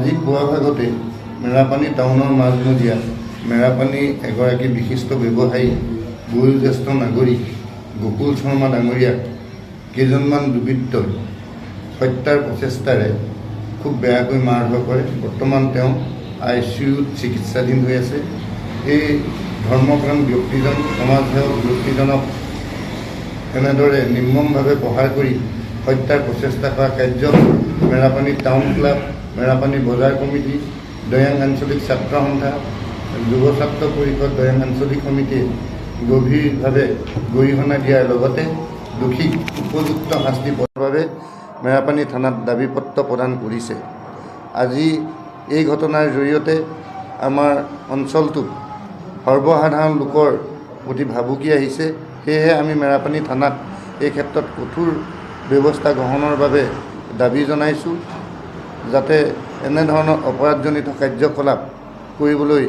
আজি পুৱা ভাগতে মেৰাপানী টাউনৰ মাজমজিয়াত মেৰাপানী এগৰাকী বিশিষ্ট ব্যৱসায়ী বয়োজ্যেষ্ঠ নাগৰিক গকুল শৰ্মা ডাঙৰীয়াক কেইজনমান দুৰ্বৃত্তই হত্যাৰ প্ৰচেষ্টাৰে খুব বেয়াকৈ মাৰধৰ কৰে। বৰ্তমান তেওঁ ICUত চিকিৎসাধীন হৈ আছে। এই ধৰ্মপ্ৰাণ ব্যক্তিজন সমাজসেৱক ব্যক্তিজনক এনেদৰে নিৰ্মমভাৱে প্ৰহাৰ কৰি হত্যাৰ প্ৰচেষ্টা কৰা কাৰ্য মেৰাপানী টাউন ক্লাব, মেৰাপানী বজাৰ কমিটি, দৈয়াং আঞ্চলিক ছাত্ৰ সন্থা, যুৱ ছাত্ৰ পৰিষদ, দৈয়াং আঞ্চলিক সমিতিয়ে গভীৰভাৱে গৰিহণা দিয়াৰ লগতে দোষীক উপযুক্ত শাস্তি পোৱাৰ বাবে মেৰাপানী থানাত দাবী পত্ৰ প্ৰদান কৰিছে। আজি এই ঘটনাৰ জৰিয়তে আমাৰ অঞ্চলটোত সৰ্বসাধাৰণ লোকৰ প্ৰতি ভাবুকি আহিছে। সেয়েহে আমি মেৰাপানী থানাত এই ক্ষেত্ৰত কঠোৰ ব্যৱস্থা গ্ৰহণৰ বাবে দাবী জনাইছোঁ, যাতে এনেধৰণৰ অপৰাধজনিত কাৰ্যকলাপ কৰিবলৈ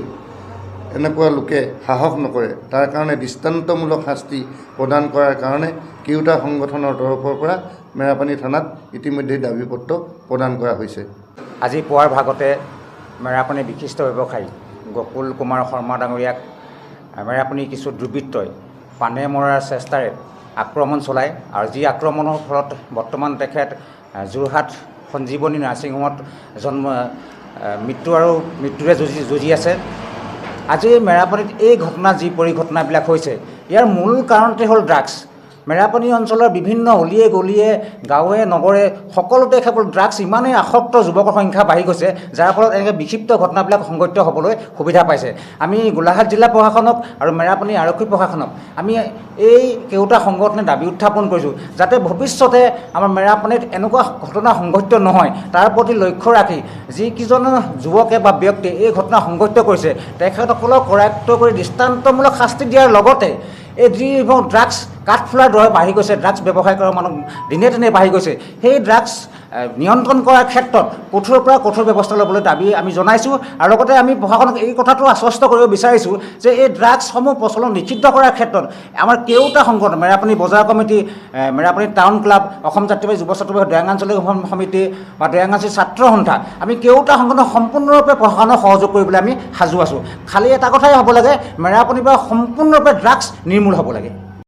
এনেকুৱা লোকে সাহস নকৰে। তাৰ কাৰণে দৃষ্টান্তমূলক শাস্তি প্ৰদান কৰাৰ কাৰণে কেওটা সংগঠনৰ তৰফৰ পৰা মেৰাপানী থানাত ইতিমধ্যে দাবী পত্ৰ প্ৰদান কৰা হৈছে। আজি পুৱাৰ ভাগতে মেৰাপানী বিশিষ্ট ব্যৱসায়ী গকুল কুমাৰ শৰ্মা ডাঙৰীয়াক মেৰাপানী কিছু দুৰ্বৃত্তই পানে মৰাৰ চেষ্টাৰে আক্ৰমণ চলায় আৰু যি আক্ৰমণৰ ফলত বৰ্তমান তেখেত যোৰহাট সঞ্জীৱনী নাৰ্ছিং হোমত মৃত্যুৰে যুঁজি আছে। আজি মেৰাপানীত এই ঘটনা যি পৰিঘটনাবিলাক হৈছে, ইয়াৰ মূল কাৰণটোৱে হ'ল ড্ৰাগছ। মেৰাপানী অঞ্চলৰ বিভিন্ন অলিয়ে গলিয়ে গাঁৱে নগৰে সকলোতে কেৱল ড্ৰাগছ ইমানেই আসক্ত যুৱকৰ সংখ্যা বাঢ়ি গৈছে, যাৰ ফলত এনেকৈ বিক্ষিপ্ত ঘটনাবিলাক সংঘটিত হ'বলৈ সুবিধা পাইছে। আমি গোলাঘাট জিলা প্ৰশাসনক আৰু মেৰাপানী আৰক্ষী প্ৰশাসনক আমি এই কেওটা সংগঠনে দাবী উত্থাপন কৰিছোঁ, যাতে ভৱিষ্যতে আমাৰ মেৰাপানীত এনেকুৱা ঘটনা সংঘটিত নহয়, তাৰ প্ৰতি লক্ষ্য ৰাখি যিকেইজন যুৱকে বা ব্যক্তিয়ে এই ঘটনা সংঘটিত কৰিছে তেখেতসকলক কৰায়ত্ব কৰি দৃষ্টান্তমূলক শাস্তি দিয়াৰ লগতে এই যিবোৰ ড্ৰাগছ কাঠফুলাৰ দৰে বাঢ়ি গৈছে, ড্ৰাগছ ব্যৱসায় কৰা মানুহ দিনে দিনে বাঢ়ি গৈছে, সেই ড্ৰাগছ নিয়ন্ত্ৰণ কৰাৰ ক্ষেত্ৰত কঠোৰৰ পৰা কঠোৰ ব্যৱস্থা ল'বলৈ দাবী আমি জনাইছোঁ। আৰু লগতে আমি প্ৰশাসনক এই কথাটো আশ্বস্ত কৰিব বিচাৰিছোঁ যে এই ড্ৰাগছসমূহ প্ৰচলন নিষিদ্ধ কৰাৰ ক্ষেত্ৰত আমাৰ কেওটা সংগঠন, মেৰাপানী বজাৰ committee, Merapani town club, Assam জাতীয় যুৱ ছাত্ৰ পৰিষদ, দৈয়াং আঞ্চলিক সমিতি বা দৈয়াং আঞ্চলিক ছাত্ৰ সন্থা, আমি কেওটা সংগঠন সম্পূৰ্ণৰূপে প্ৰশাসনক সহযোগ কৰিবলৈ আমি সাজু আছোঁ। খালী এটা কথাই হ'ব লাগে, মেৰাপানীৰ পৰা সম্পূৰ্ণৰূপে ড্ৰাগছ নিৰ্মূল হ'ব লাগে।